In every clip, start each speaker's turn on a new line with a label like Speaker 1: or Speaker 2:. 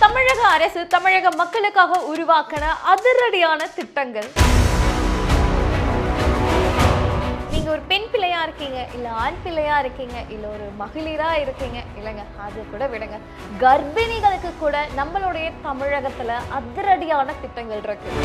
Speaker 1: தமிழக அரசு தமிழக மக்களுக்காக உருவாக்கின அதிரடியான திட்டங்கள். நீங்க ஒரு பெண் பிள்ளையா இருக்கீங்க, இல்ல ஆண் பிள்ளையா இருக்கீங்க, இல்ல ஒரு மகளிரா இருக்கீங்க, இல்லைங்க அது கூட விடுங்க, கர்ப்பிணிகளுக்கு கூட நம்மளுடைய தமிழகத்துல அதிரடியான திட்டங்கள் இருக்கு.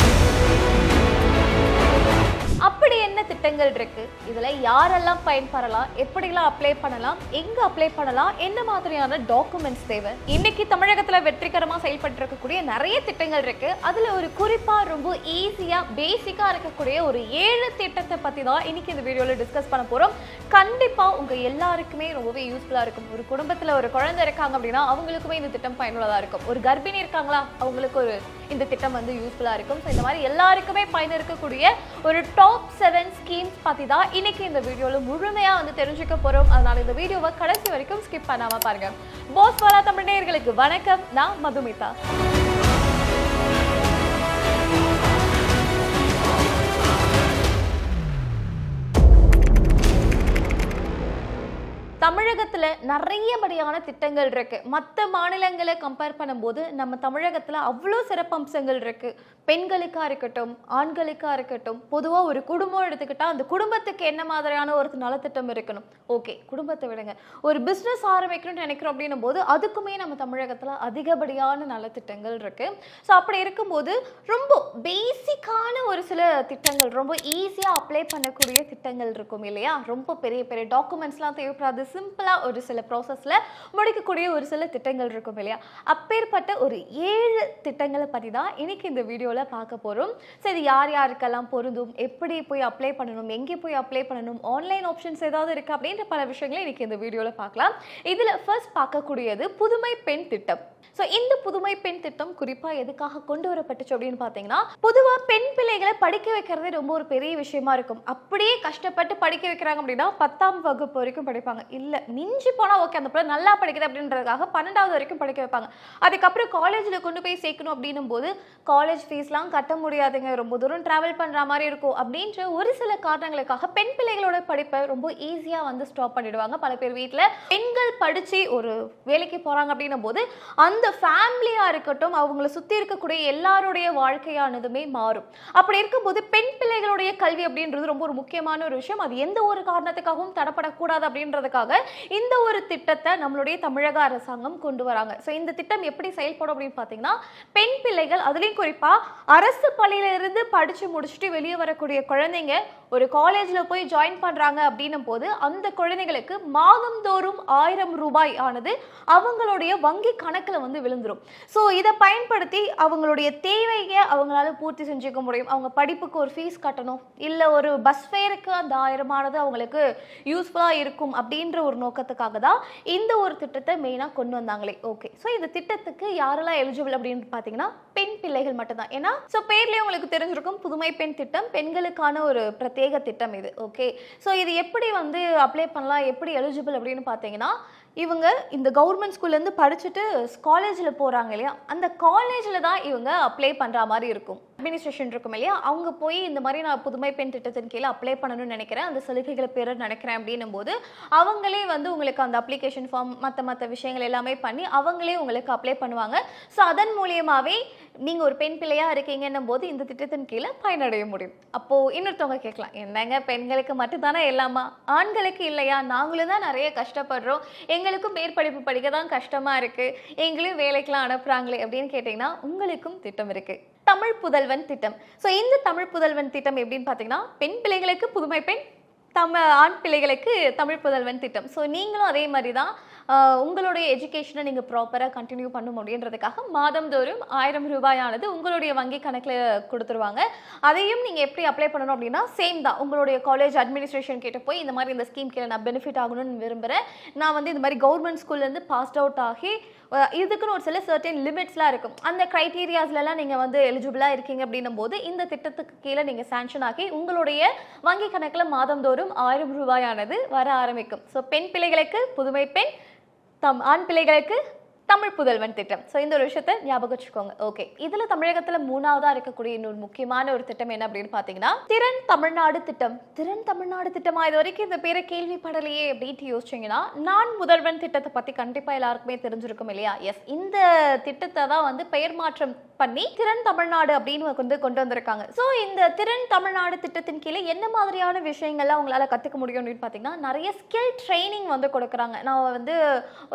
Speaker 1: அப்படி என்ன திட்டங்கள் இருக்கு, இதுல யாரெல்லாம் பயன்பெறலாம், எப்படிலாம் அப்ளை பண்ணலாம், எங்க அப்ளை பண்ணலாம், என்ன மாதிரியான டாக்குமெண்ட்ஸ் தேவை? இன்னைக்கு தமிழகத்துல வெற்றிகரமா செயல்பட்டு இருக்கக்கூடிய நிறைய திட்டங்கள் இருக்கு. அதுல ஒரு குறிப்பா ரொம்ப ஈஸியா பேசிக்கா இருக்கக்கூடிய ஒரு 7 திட்டத்தை பத்தி தான் இன்னைக்கு இந்த வீடியோல டிஸ்கஸ் பண்ண போறோம். கண்டிப்பா உங்க எல்லாருக்குமே ரொம்பவே யூஸ்ஃபுல்லா இருக்கும். ஒரு குடும்பத்துல ஒரு குழந்தை இருக்காங்க அப்படின்னா அவங்களுக்குமே இந்த திட்டம் பயனுள்ளதா இருக்கும். ஒரு கர்ப்பிணி இருக்காங்களா, அவங்களுக்கு ஒரு இந்த திட்டம் வந்து யூஸ்ஃபுல்லா இருக்கும். ஸோ இந்த மாதிரி எல்லாருக்குமே பயன் இருக்கக்கூடிய ஒரு டாப் 7 ஸ்கீம்ஸ் பத்தி தான் இன்னைக்கு இந்த வீடியோல முழுமையா வந்து தெரிஞ்சுக்க போறோம். அதனால இந்த வீடியோவை கடைசி வரைக்கும் ஸ்கிப் பண்ணாம பாருங்க. பாஸ் வாலா தமிழ் நேயர்களுக்கு வணக்கம், நான் மதுமிதா. தமிழகத்துல நிறையபடியான திட்டங்கள் இருக்கு. மற்ற மாநிலங்களை கம்பேர் பண்ணும்போது நம்ம தமிழகத்துல அவ்வளோ சிறப்பம்சங்கள் இருக்கு. பெண்களுக்கா இருக்கட்டும், ஆண்களுக்கா இருக்கட்டும், பொதுவா ஒரு குடும்பம் எடுத்துக்கிட்டா அந்த குடும்பத்துக்கு என்ன மாதிரியான ஒரு நலத்திட்டம் இருக்கணும். ஓகே, குடும்பத்தை விடுங்க, ஒரு பிசினஸ் ஆரம்பிக்கணும்னு நினைக்கிறோம் அப்படின்னும் போது அதுக்குமே நம்ம தமிழகத்துல அதிகப்படியான நலத்திட்டங்கள் இருக்கு. ஸோ அப்படி இருக்கும்போது ரொம்ப பேசிக்கான ஒரு சில திட்டங்கள், ரொம்ப ஈஸியா அப்ளை பண்ணக்கூடிய திட்டங்கள் இருக்கும் இல்லையா? ரொம்ப பெரிய பெரிய டாக்குமெண்ட்ஸ்லாம் தேவைப்படாது, சிம்பிளா ஒரு சில ப்ராசஸ்ல முடிக்கக்கூடிய ஒரு சில திட்டங்கள் இருக்கும் இல்லையா? அப்பேற்பட்ட ஒரு 7 திட்டங்களை பத்தி தான் இன்னைக்கு இந்த வீடியோல பார்க்க போறோம். சரி, யார் யாருக்கெல்லாம் பொருந்தும், எப்படி போய் அப்ளை பண்ணணும், எங்கே போய் அப்ளை பண்ணணும், ஆன்லைன் ஆப்ஷன்ஸ் ஏதாவது இருக்கு அப்படின்ற பல விஷயங்களை இன்னைக்கு இந்த வீடியோல பார்க்கலாம். இதுல ஃபர்ஸ்ட் பார்க்கக்கூடியது புதுமை பெண் திட்டம். ஸோ இந்த புதுமை பெண் திட்டம் குறிப்பா எதுக்காக கொண்டு வரப்பட்டுச்சு அப்படின்னு பார்த்தீங்கன்னா, பொதுவாக பெண் பிள்ளைகளை படிக்க வைக்கிறதே ரொம்ப ஒரு பெரிய விஷயமா இருக்கும். அப்படியே கஷ்டப்பட்டு படிக்க வைக்கிறாங்க அப்படின்னா 10ஆம் வகுப்பு வரைக்கும் படிப்பாங்க. இல்லை, மிஞ்சி போனால் ஓகே அந்த பிள்ளை நல்லா படிக்குது அப்படின்றதுக்காக 12வது வரைக்கும் படிக்க வைப்பாங்க. அதுக்கப்புறம் காலேஜில் கொண்டு போய் சேர்க்கணும் அப்படின்னும் போது காலேஜ் ஃபீஸ்லாம் கட்ட முடியாதுங்க, ரொம்ப தூரம் டிராவல் பண்ணுற மாதிரி இருக்கும் அப்படின்ற ஒரு சில காரணங்களுக்காக பெண் பிள்ளைகளோட படிப்பை ரொம்ப ஈஸியாக வந்து ஸ்டாப் பண்ணிடுவாங்க. பல பேர் வீட்டில் பெண்கள் படித்து ஒரு வேலைக்கு போகிறாங்க அப்படின்னும் போது அந்த ஃபேமிலியா இருக்கட்டும், அவங்கள சுத்தி இருக்கக்கூடிய எல்லாருடைய வாழ்க்கையானதுமே மாறும். அப்படி இருக்கும்போது பெண் பிள்ளைகளுடைய கல்வி அப்படின்றது ரொம்ப ஒரு முக்கியமான ஒரு விஷயம். அது எந்த ஒரு காரணத்துக்காகவும் தடப்படக்கூடாது அப்படின்றதுக்காக இந்த ஒரு திட்டத்தை நம்மளுடைய தமிழக அரசாங்கம் கொண்டு வராங்க. ஸோ இந்த திட்டம் எப்படி செயல்படும் அப்படின்னு பார்த்தீங்கன்னா, பெண் பிள்ளைகள், அதுலேயும் குறிப்பா அரசு பள்ளியில இருந்து படிச்சு முடிச்சுட்டு வெளியே வரக்கூடிய குழந்தைங்க ஒரு காலேஜில் போய் ஜாயின் பண்றாங்க அப்படின்னும் போது அந்த குழந்தைகளுக்கு மாதந்தோறும் 1000 ரூபாய் ஆனது அவங்களுடைய வங்கி கணக்கில் வந்து விழுந்துரும். ஸோ இதை பயன்படுத்தி அவங்களுடைய தேவையை அவங்களால பூர்த்தி செஞ்சுக்க முடியும். அவங்க படிப்புக்கு ஒரு ஃபீஸ் கட்டணும், இல்லை ஒரு பஸ் ஃபேருக்கு அந்த 1000 ஆனது அவங்களுக்கு யூஸ்ஃபுல்லாக இருக்கும் அப்படின்ற ஒரு நோக்கத்துக்காக தான் இந்த ஒரு திட்டத்தை மெயினாக கொண்டு வந்தாங்களே. ஓகே, ஸோ இந்த திட்டத்துக்கு யாரெல்லாம் எலிஜிபிள் அப்படின்னு பார்த்தீங்கன்னா பெண் பிள்ளைகள் மட்டும்தான். ஏன்னா ஸோ பேர்லேயே உங்களுக்கு தெரிஞ்சிருக்கும், புதுமை பெண் திட்டம், பெண்களுக்கான ஒரு பிரத்யேக திட்டம் இது. ஓகே, ஸோ இது எப்படி வந்து அப்ளை பண்ணலாம், எப்படி எலிஜிபிள் அப்படின்னு பார்த்தீங்கன்னா, இவங்க இந்த கவர்மெண்ட் ஸ்கூல்லேருந்து படிச்சுட்டு காலேஜில் போகிறாங்க இல்லையா, அந்த காலேஜில் தான் இவங்க அப்ளை பண்ணுற மாதிரி இருக்கும். அட்மினிஸ்ட்ரேஷன் இருக்கும் இல்லையா, அவங்க போய் இந்த மாதிரி நான் புதுமை பெண் திட்டத்தின் கீழே அப்ளை பண்ணணும்னு நினைக்கிறேன், அந்த சலுகைகளை பெற நினைக்கிறேன் அப்படின்னும் போது அவங்களே வந்து உங்களுக்கு அந்த அப்ளிகேஷன் ஃபார்ம் மற்ற விஷயங்கள் எல்லாமே பண்ணி அவங்களே உங்களுக்கு அப்ளை பண்ணுவாங்க. ஸோ அதன் மூலியமாகவே நீங்கள் ஒரு பெண் பிள்ளையாக இருக்கீங்கன்னும் போது இந்த திட்டத்தின் கீழே பயனடைய முடியும். அப்போது இன்னொருத்தவங்க கேட்கலாம், என்னங்க பெண்களுக்கு மட்டும்தானே எல்லாமா, ஆண்களுக்கு இல்லையா? நாங்களும் தான் நிறைய கஷ்டப்படுறோம், எங்களுக்கும் மேற்படிப்பு படிக்க தான் கஷ்டமாக இருக்குது, எங்களையும் வேலைக்கெலாம் அனுப்புகிறாங்களே அப்படின்னு கேட்டிங்கன்னா உங்களுக்கும் திட்டம் இருக்குது, தமிழ் புதல்வன் திட்டம். ஸோ இந்த தமிழ் புதல்வன் திட்டம் எப்படின்னு பார்த்தீங்கன்னா, பெண் பிள்ளைகளுக்கு புதுமை பெண், ஆண் பிள்ளைகளுக்கு தமிழ் புதல்வன் திட்டம். ஸோ நீங்களும் அதே மாதிரி தான் உங்களுடைய எஜுகேஷனை நீங்கள் ப்ராப்பராக கண்டினியூ பண்ண முடியுன்றதுக்காக மாதந்தோறும் 1000 ரூபாயானது உங்களுடைய வங்கி கணக்கில் கொடுத்துருவாங்க. அதையும் நீங்கள் எப்படி அப்ளை பண்ணணும் அப்படின்னா சேம் தான், உங்களுடைய காலேஜ் அட்மினிஸ்ட்ரேஷன் கிட்ட போய் இந்த மாதிரி இந்த ஸ்கீம் கீழே நான் பெனிஃபிட் ஆகணும்னு விரும்புகிறேன், நான் வந்து இந்த மாதிரி கவர்மெண்ட் ஸ்கூல்லேருந்து பாஸ்ட் அவுட் ஆகி இதுக்குன்னு ஒரு சில சர்டன் லிமிட்ஸ்லாம் இருக்கும், அந்த க்ரைட்டீரியாஸ்லாம் நீங்கள் வந்து எலிஜிபிளாக இருக்கீங்க அப்படின்னும் போது இந்த திட்டத்துக்கு கீழே நீங்கள் சாங்ஷன் ஆகி உங்களுடைய வங்கி கணக்கில் மாதந்தோறும் 1000 ரூபாயானது வர ஆரம்பிக்கும். ஸோ பெண் பிள்ளைகளுக்கு புதுமை பெண், ஆண் பிள்ளைகளுக்கு தமிழ் புதல்வன் திட்டம். ஸோ இந்த ஒரு விஷயத்தை ஞாபகம் வச்சுக்கோங்க. ஓகே, இதுல தமிழகத்துல மூணாவதா இருக்கக்கூடிய இன்னொரு முக்கியமான ஒரு திட்டம் என்ன அப்படின்னு பாத்தீங்கன்னா திறன் தமிழ்நாடு திட்டம். திறன் தமிழ்நாடு திட்டமா? இது வரைக்கும் இந்த பேரை கேள்விப்படலையே அப்படின்னு யோசிச்சீங்கன்னா நான் முதல்வன் திட்டத்தை பத்தி கண்டிப்பா எல்லாருக்குமே தெரிஞ்சிருக்கும் இல்லையா? எஸ், இந்த திட்டத்தை தான் வந்து பெயர் மாற்றம் பண்ணி திறன் தமிழ்நாடு அப்படின்னு வந்து கொண்டு வந்திருக்காங்க. ஸோ இந்த திறன் தமிழ்நாடு திட்டத்தின் கீழே என்ன மாதிரியான விஷயங்கள்லாம் உங்களால கத்துக்க முடியும் அப்படின்னு பாத்தீங்கன்னா நிறைய ஸ்கில் ட்ரைனிங் வந்து கொடுக்குறாங்க. நான் வந்து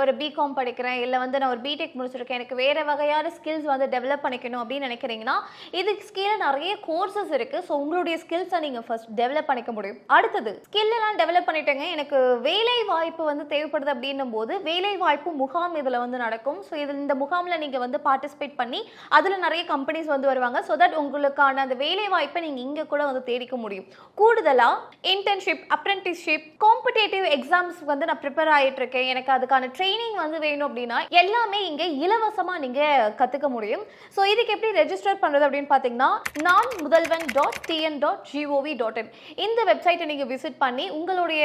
Speaker 1: ஒரு பிகாம் படிக்கிறேன், இல்லை வந்து நான் ஒரு பிடெக் முடிச்சிருக்கேன், எனக்கு வேற வகையான ஸ்கில்ஸ் வந்து டெவலப் பண்ணிக்கணும் அப்படின்னு நினைக்கிறீங்கன்னா இதுக்கு கீழே நிறைய கோர்சஸ் இருக்கு. ஸோ உங்களுடைய ஸ்கில்ஸை நீங்க ஃபர்ஸ்ட் டெவலப் பண்ணிக்க முடியும். அடுத்தது ஸ்கில் எல்லாம் டெவலப் பண்ணிட்டேங்க, எனக்கு வேலை வாய்ப்பு வந்து தேவைப்படுது அப்படின்னும் போது வேலை வாய்ப்பு முகாம் இதுல வந்து நடக்கும். ஸோ இது இந்த முகாம்ல நீங்க வந்து பார்ட்டிசிபேட் பண்ணி அதுல நிறைய கம்பெனிஸ் வந்து வருவாங்க. ஸோ தட் உங்களுக்கான அந்த வேலை வாய்ப்பை நீங்க இங்க கூட வந்து தேடிக்க முடியும். கூடுதலா இன்டர்ன்ஷிப், அப்ரெண்டிஸ்ஷிப், காம்படிட்டிவ் எக்ஸாம்ஸ் வந்து நான் ப்ரிப்பேர் ஆகிட்டு இருக்கேன், எனக்கு அதுக்கான ட்ரைனிங் வந்து வேணும் அப்படின்னா எல்லாமே இங்க இலவசமா நீங்க கத்துக்க முடியும். ஸோ இதுக்கு எப்படி ரெஜிஸ்டர் பண்றது அப்படின்னு பாத்தீங்கன்னா நான் முதல்வன் .tn.gov.in இந்த வெப்சைட்டை நீங்க விசிட் பண்ணி உங்களுடைய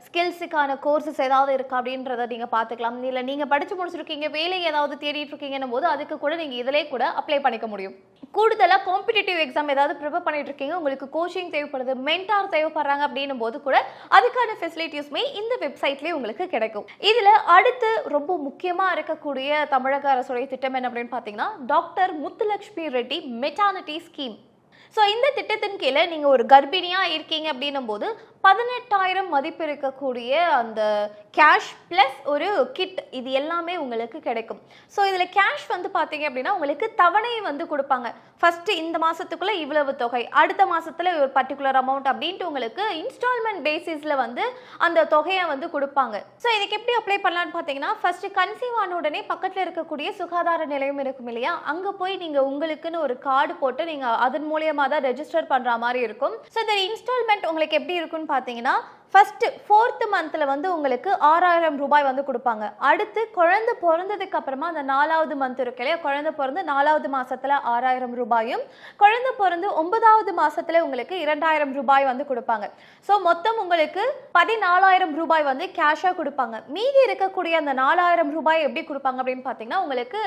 Speaker 1: ஸ்கில்ஸுக்கான கோர்சஸ் ஏதாவது இருக்கா அப்படின்றத நீங்க பாத்துக்கலாம். இல்ல நீங்க படிச்சு முடிச்சிருக்கீங்க, வேலை ஏதாவது தேடிட்டு இருக்கீங்கன்னும் போது அதுக்கு கூட நீங்க இதிலே கூட அப்ளை பண்ணிக்க முடியும். கூடுதலா காம்படிட்டிவ் எக்ஸாம் ஏதாவது ப்ரிப்பேர் பண்ணிட்டு இருக்கீங்க, உங்களுக்கு கோச்சிங் தேவைப்படுது, மென்டார் தேவைப்படுறாங்க அப்படின்னும் போது கூட அதுக்கான ஃபெசிலிட்டிஸ்மே இந்த வெப்சைட்லயே உங்களுக்கு கிடைக்கும். இதுல அடுத்து ரொம்ப முக்கியமா இருக்கக்கூடிய தமிழக அரசுடைய திட்டம் என்ன அப்படின்னு பாத்தீங்கன்னா doctor Muthulakshmi Reddy maternity scheme. So இந்த திட்டத்தின் கீழே நீங்கள் ஒரு கர்ப்பிணியாக இருக்கீங்க அப்படின்னும் போது 18,000 மதிப்பு இருக்கக்கூடிய அந்த கேஷ் ப்ளஸ் ஒரு கிட் இது எல்லாமே உங்களுக்கு கிடைக்கும். ஸோ இதில் கேஷ் வந்து பார்த்தீங்க அப்படின்னா உங்களுக்கு தவணை வந்து கொடுப்பாங்க. ஃபர்ஸ்ட் இந்த மாதத்துக்குள்ளே இவ்வளவு தொகை, அடுத்த மாதத்தில் ஒரு பர்டிகுலர் அமௌண்ட் அப்படின்ட்டு உங்களுக்கு இன்ஸ்டால்மெண்ட் பேசிஸில் வந்து அந்த தொகையை வந்து கொடுப்பாங்க. ஸோ இதுக்கு எப்படி அப்ளை பண்ணலான்னு பார்த்தீங்கன்னா ஃபர்ஸ்ட் கன்சீவ் ஆன உடனே பக்கத்தில் இருக்கக்கூடிய சுகாதார நிலையம் இருக்கும் இல்லையா, அங்கே போய் நீங்கள் உங்களுக்குன்னு ஒரு கார்டு போட்டு நீங்கள் அதன் மூலியமாக தான் ரெஜிஸ்டர் பண்ணுற மாதிரி இருக்கும். ஸோ இந்த இன்ஸ்டால்மெண்ட் உங்களுக்கு எப்படி இருக்குன்னு பார்த்தீங்கன்னா ஃபர்ஸ்ட் 4th மந்த்ல வந்து உங்களுக்கு 6,000 ரூபாய் வந்து கொடுப்பாங்க. அடுத்து குழந்தை பிறந்ததுக்கு அப்புறமா அந்த 4வது மந்த் இருக்கு இல்லையா, குழந்தை பிறந்து 4வது மாசத்துல 6,000 ரூபாயும், குழந்தை பிறந்து 9வது மாசத்துல உங்களுக்கு 2,000 ரூபாய் வந்து கொடுப்பாங்க. ஸோ மொத்தம் உங்களுக்கு 14,000 ரூபாய் வந்து கேஷா கொடுப்பாங்க. மீதி இருக்கக்கூடிய அந்த 4,000 ரூபாய் எப்படி கொடுப்பாங்க அப்படின்னு பாத்தீங்கன்னா உங்களுக்கு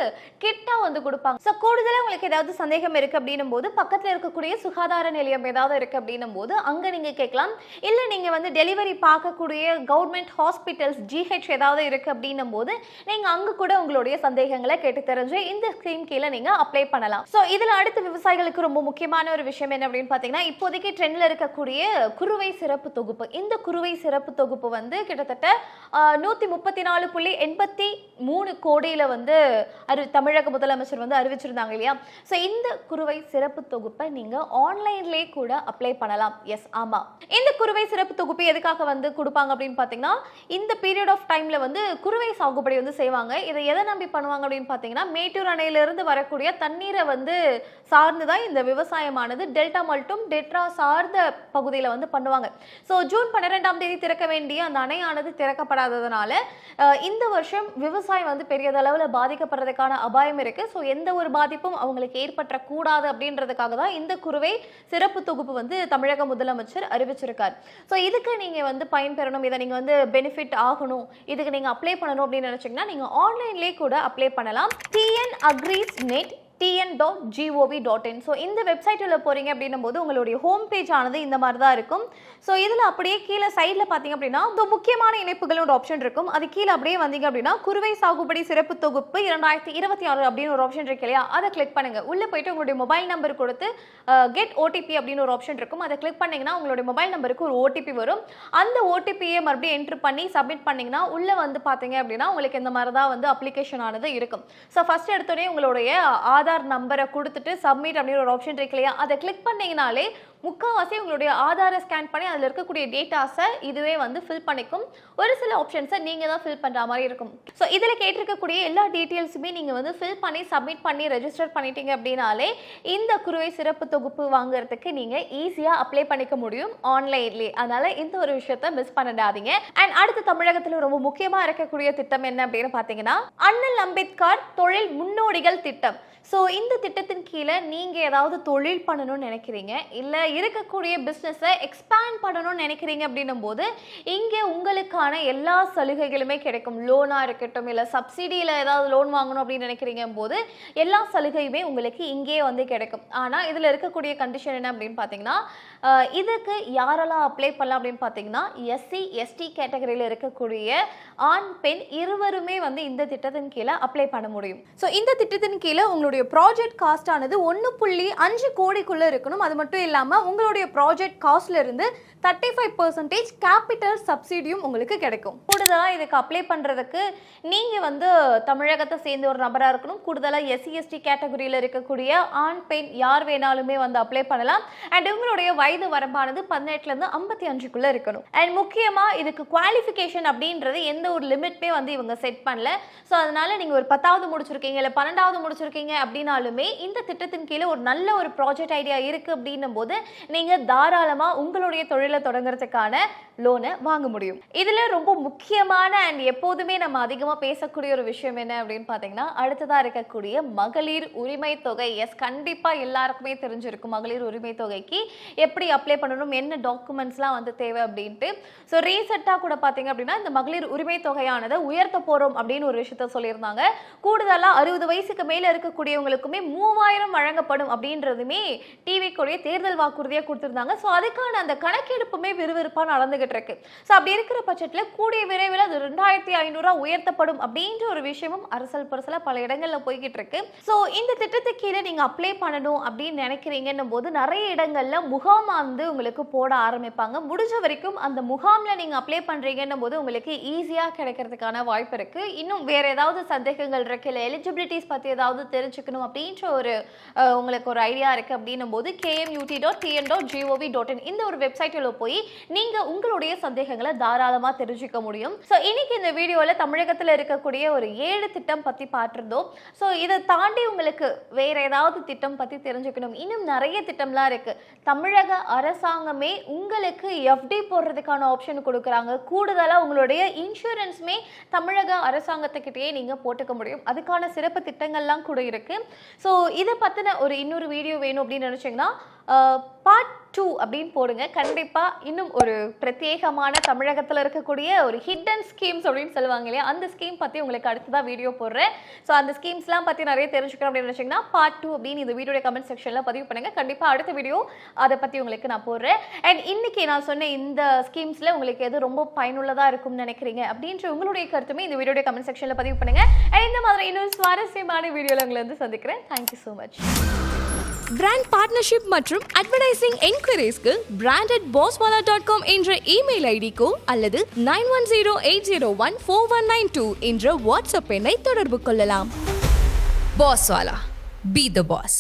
Speaker 1: கிட்டா வந்து கொடுப்பாங்க. ஸோ கூடுதலாக உங்களுக்கு ஏதாவது சந்தேகம் இருக்கு அப்படின்னும் போது பக்கத்துல இருக்கக்கூடிய சுகாதார நிலையம் ஏதாவது இருக்கு அப்படின்னும் போது அங்க நீங்க கேட்கலாம். இல்ல நீங்க வந்து டெலிவரி பார்க்கக்கூடிய கவர்மெண்ட் ஹாஸ்பிட்டல்ஸ் GH ஏதாவது இருக்கு அப்படின்னும் போது நீங்க அங்க கூட உங்களுடைய சந்தேகங்களை கேட்டு தெரிஞ்சு இந்த ஸ்கீம் கீழே நீங்க அப்ளை பண்ணலாம். ஸோ இதுல அடுத்த விவசாயிகளுக்கு ரொம்ப முக்கியமான ஒரு விஷயம் என்ன அப்படின்னு பாத்தீங்கன்னா இப்போதைக்கு ட்ரெண்ட்ல இருக்கக்கூடிய குறுவை சிறப்பு தொகுப்பு. இந்த குறுவை சிறப்பு தொகுப்பு வந்து கிட்டத்தட்ட 134.83 கோடியில வந்து தமிழக முதலமைச்சர் வந்து அறிவிச்சிருந்தாங்க இல்லையா. ஸோ இந்த குறுவை சிறப்பு தொகுப்பை நீங்க ஆன்லைன்லேயே கூட அப்ளை பண்ணலாம். எஸ், ஆமா, இந்த குறுவை சிறப்பு தொகுப்பு எதுக்காக வந்து கொடுப்பாங்க அப்படின்னு பாத்தீங்கன்னா இந்த பீரியட் ஆஃப் டைம்ல வந்து குறுவை சாகுபடி வந்து செய்வாங்க. இதை எதை நம்பி பண்ணுவாங்க அப்படின்னு பாத்தீங்கன்னா மேட்டூர் அணையிலிருந்து வரக்கூடிய தண்ணீரை வந்து சார்ந்துதான் இந்த விவசாயமானது டெல்டா மற்றும் டெட்ரா சார்ந்த பகுதியில வந்து பண்ணுவாங்க. ஸோ ஜூன் 12ஆம் தேதி திறக்க வேண்டிய அந்த அணையானது திறக்கப்படாததுனால இந்த வருஷம் விவசாயம் வந்து பெரியதளவுல பாதிக்கப்படுறதுக்கான அபாயம் இருக்கு. ஸோ எந்த ஒரு பாதிப்பும் அவங்களுக்கு ஏற்பட்டக்கூடாது அப்படின்றதுக்காக தான் இந்த குறுவை சிறப்பு தொகுப்பு வந்து தமிழக முதலமைச்சர் அறிவிச்சிருக்கார். ஸோ இதுக்கு நீங்க வந்து பயன்பெறணும், இதை நீங்க வந்து பெனிஃபிட் ஆகணும், இதுக்கு நீங்க அப்ளை பண்ணணும் அப்படின்னு நினைச்சீங்கன்னா நீங்க ஆன்லைன்லேயே கூட அப்ளை பண்ணலாம். TNAgriSnet tn.gov.in. ஸோ இந்த வெப்சைட்டில் போறீங்க அப்படின்னும் போது உங்களுடைய ஹோம் பேஜ் ஆனது இந்த மாதிரி தான் இருக்கும். ஸோ இதில் அப்படியே கீழே சைடில் பார்த்தீங்க அப்படின்னா முக்கியமான இணைப்புகள் ஒரு ஆப்ஷன் இருக்கும். அது கீழே அப்படியே வந்தீங்க அப்படின்னா குறுவை சாகுபடி சிறப்பு தொகுப்பு 2026 அப்படின்னு ஒரு ஆப்ஷன் இருக்கு இல்லையா, அதை கிளிக் பண்ணுங்க. உள்ள போயிட்டு உங்களுடைய மொபைல் நம்பர் கொடுத்து கெட் OTP அப்படின்னு ஒரு ஆப்ஷன் இருக்கும். அதை கிளிக் பண்ணீங்கன்னா உங்களுடைய மொபைல் நம்பருக்கு ஒரு OTP வரும். அந்த OTPயை மறுபடியும் என்ட்ரு பண்ணி சப்மிட் பண்ணீங்கன்னா உள்ள வந்து பார்த்தீங்க அப்படின்னா உங்களுக்கு இந்த மாதிரி தான் வந்து அப்ளிகேஷன் ஆனது இருக்கும். ஸோ ஃபர்ஸ்ட் எடுத்தோடனே உங்களுடைய ஆதார் நம்பரை கொடுத்துட்டு சப்மிட் அப்படின்னு ஒரு ஆப்ஷன் இருக்கு இல்லையா, அதை கிளிக் பண்ணீங்கனாலே முக்கால்வாசி உங்களுடைய ஆதாரை ஸ்கேன் பண்ணி அதில் இருக்கக்கூடிய டேட்டாஸை இதுவே வந்து ஃபில் பண்ணிக்கும். ஒரு சில ஆப்ஷன்ஸை நீங்கள் தான் ஃபில் பண்ணுற மாதிரி இருக்கும். ஸோ இதில் கேட்டிருக்கக்கூடிய எல்லா டீட்டெயில்ஸுமே நீங்கள் வந்து ஃபில் பண்ணி சப்மிட் பண்ணி ரெஜிஸ்டர் பண்ணிட்டீங்க அப்படின்னாலே இந்த குறுவை சிறப்பு தொகுப்பு வாங்குறதுக்கு நீங்கள் ஈஸியாக அப்ளை பண்ணிக்க முடியும் ஆன்லைன்லேயே. அதனால் இந்த ஒரு விஷயத்தை மிஸ் பண்ணிடாதீங்க. அண்ட் அடுத்த தமிழகத்தில் ரொம்ப முக்கியமாக இருக்கக்கூடிய திட்டம் என்ன அப்படின்னு பார்த்தீங்கன்னா அண்ணல் அம்பேத்கர் தொழில் முன்னோடிகள் திட்டம். ஸோ இந்த திட்டத்தின் கீழே நீங்கள் ஏதாவது தொழில் பண்ணணும்னு நினைக்கிறீங்க, இல்லை இருக்கக்கூடிய பிஸ்னஸை எக்ஸ்பேண்ட் பண்ணணும்னு நினைக்கிறீங்க அப்படின்னும் போது இங்கே உங்களுக்கான எல்லா சலுகைகளுமே கிடைக்கும். லோனாக இருக்கட்டும், இல்லை சப்சிடியில் ஏதாவது லோன் வாங்கணும் அப்படின்னு நினைக்கிறீங்க போது எல்லா சலுகையுமே உங்களுக்கு இங்கே வந்து கிடைக்கும். ஆனால் இதில் இருக்கக்கூடிய கண்டிஷன் என்ன அப்படின்னு பார்த்தீங்கன்னா, இதுக்கு யாரெல்லாம் அப்ளை பண்ணலாம் அப்படின்னு பார்த்தீங்கன்னா, எஸ்சி எஸ்டி கேட்டகரியில் இருக்கக்கூடிய ஆண் பெண் இருவருமே வந்து இந்த திட்டத்தின் கீழே அப்ளை பண்ண முடியும். ஸோ இந்த திட்டத்தின் கீழே உங்களுடைய ப்ராஜெக்ட் காஸ்ட் ஆனது 1.5 கோடிக்குள்ளே இருக்கணும். அது மட்டும் இல்லாமல் உங்களுடைய ப்ராஜெக்ட் காஸ்ட்ல இருந்து 35% கேபிட்டல் சப்சிடியும் உங்களுக்கு கிடைக்கும். கூடுதலாக இதுக்கு அப்ளை பண்ணுறதுக்கு நீங்கள் வந்து தமிழகத்தை சேர்ந்த ஒரு நபராக இருக்கணும். கூடுதலாக எஸ்சி எஸ்டி கேட்டகரியில் இருக்கக்கூடிய ஆண் பெண் யார் வேணாலுமே வந்து அப்ளை பண்ணலாம். அண்ட் உங்களுடைய வயது வரம்பானது 18லேருந்து 55க்குள்ளே இருக்கணும். அண்ட் முக்கியமாக இதுக்கு குவாலிஃபிகேஷன் அப்படின்றது எந்த ஒரு லிமிட்மே வந்து இவங்க செட் பண்ணல. ஸோ அதனால நீங்கள் ஒரு 10வது முடிச்சிருக்கீங்க இல்லை 12வது முடிச்சிருக்கீங்க அப்படின்னாலுமே இந்த திட்டத்தின் கீழே ஒரு நல்ல ஒரு ப்ராஜெக்ட் ஐடியா இருக்குது அப்படின்னும் போது நீங்கள் தாராளமாக உங்களுடைய தொழிலை தொடங்குறதுக்கான லோனை வாங்க முடியும். இதில் ரொம்ப முக்கியமான அண்ட் எப்போதுமே நம்ம அதிகமாக பேசக்கூடிய ஒரு விஷயம் என்ன அப்படின்னு பார்த்தீங்கன்னா, அடுத்ததாக இருக்கக்கூடிய மகளிர் உரிமை தொகை. எஸ், கண்டிப்பாக எல்லாருக்குமே தெரிஞ்சிருக்கும் மகளிர் உரிமை தொகைக்கு எப்படி அப்ளை பண்ணணும், என்ன டாக்குமெண்ட்ஸ்லாம் வந்து தேவை அப்படின்ட்டு. ஸோ ரீசெண்டாக கூட பார்த்தீங்க அப்படின்னா இந்த மகளிர் உரிமை தொகையானதை உயர்த்த போகிறோம் அப்படின்னு ஒரு விஷயத்த சொல்லியிருந்தாங்க. கூடுதலாக 60 வயசுக்கு மேலே இருக்கக்கூடியவங்களுக்குமே 3000 வழங்கப்படும் அப்படின்றதுமே டிவிக்குடைய தேர்தல் வாக்குறுதியாக கொடுத்துருந்தாங்க. ஸோ அதுக்கான அந்த கணக்கெடுப்புமே விறுவிறுப்பாக நடந்துகிட்டு இருக்கு. ஸோ அப்படி இருக்கிற பட்சத்தில் கூடிய விரைவில் அது 2500 உயர்த்தப்படும் அப்படின்ற ஒரு விஷயமும் அரசல் பரசலாக பல இடங்களில் போய்கிட்டு இருக்கு. ஸோ இந்த திட்டத்துக்கு கீழே நீங்கள் அப்ளை பண்ணணும் அப்படின்னு நினைக்கிறீங்கன்னும் போது நிறைய இடங்களில் முகாம் வந்து உங்களுக்கு போட ஆரம்பிப்பாங்க. முடிஞ்ச வரைக்கும் அந்த முகாமில் நீங்கள் அப்ளை பண்ணுறீங்கன்னும் போது உங்களுக்கு ஈஸியாக கிடைக்கிறதுக்கான வாய்ப்பு இருக்கு. இன்னும் வேற ஏதாவது சந்தேகங்கள் இருக்கு, இல்லை எலிஜிபிலிட்டிஸ் பற்றி ஏதாவது தெரிஞ்சுக்கணும் அப்படின்ற ஒரு உங்களுக்கு ஒரு ஐடியா இருக்கு அப்படின்னும் போது kmut.tn.gov.in இந்த ஒரு வெப்சைட்டில் போய் நீங்கள் உங்களுடைய சந்தேகங்களை தாராளமாக தெரிஞ்சுக்க முடியும். ஸோ இன்னைக்கு இந்த வீடியோவில் தமிழகத்தில் இருக்கக்கூடிய ஒரு 7 திட்டம் பற்றி பார்த்துருந்தோம். ஸோ இதை தாண்டி உங்களுக்கு வேற ஏதாவது திட்டம் பற்றி தெரிஞ்சுக்கணும், இன்னும் நிறைய திட்டம்லாம் இருக்கு. தமிழக அரசாங்கமே உங்களுக்கு எஃப்டி போடுறதுக்கான ஆப்ஷன் கொடுக்குறாங்க. கூடுதலாக உங்களுடைய இன்சூரன்ஸுமே தமிழக அரசாங்கத்துக்கிட்டேயே நீங்கள் போட்டுக்க முடியும். அதுக்கான சிறப்பு திட்டங்கள்லாம் கூட இருக்கு. ஸோ இதை பற்றின ஒரு இன்னொரு வீடியோ வேணும் அப்படின்னு நினச்சிங்கன்னா பார்ட் 2 அப்படின்னு போடுங்க. கண்டிப்பாக இன்னும் ஒரு பிரத்யேகமான தமிழகத்தில் இருக்கக்கூடிய ஒரு ஹிடன் ஸ்கீம்ஸ் அப்படின்னு சொல்லுவாங்க இல்லையா, அந்த ஸ்கீம் பற்றி உங்களுக்கு அடுத்ததாக வீடியோ போடுறேன். ஸோ அந்த ஸ்கீம்ஸ்லாம் பற்றி நிறைய தெரிஞ்சுக்கணும் அப்படின்னு நினச்சிங்கன்னா பார்ட் 2 அப்படின்னு இந்த வீடியோட கமெண்ட் செக்ஷனில் பதிவு பண்ணுங்கள். கண்டிப்பாக அடுத்த வீடியோ அதை பற்றி உங்களுக்கு நான் போடுறேன். அண்ட் இன்னைக்கு நான் சொன்ன இந்த ஸ்கீம்ஸில் உங்களுக்கு எது ரொம்ப பயனுள்ளதாக இருக்கும்னு நினைக்கிறீங்க அப்படின்ற உங்களுடைய கருத்துமே இந்த வீடியோட கமெண்ட் செக்ஷனில் பதிவு பண்ணுங்கள். அண்ட் இந்த மாதிரி இன்னொரு சுவாரஸ்யமான வீடியோவில் உங்களை வந்து சந்திக்கிறேன். Thank you so much.
Speaker 2: Brand partnership மற்றும் அட்வர்டைசிங் என்கொயரிஸ்க்கு brand@bosswala.com என்ற இமெயில் ஐடிக்கோ அல்லது 9108014192 என்ற வாட்ஸ்அப் எண்ணை தொடர்பு கொள்ளலாம். Bosswala, be the boss.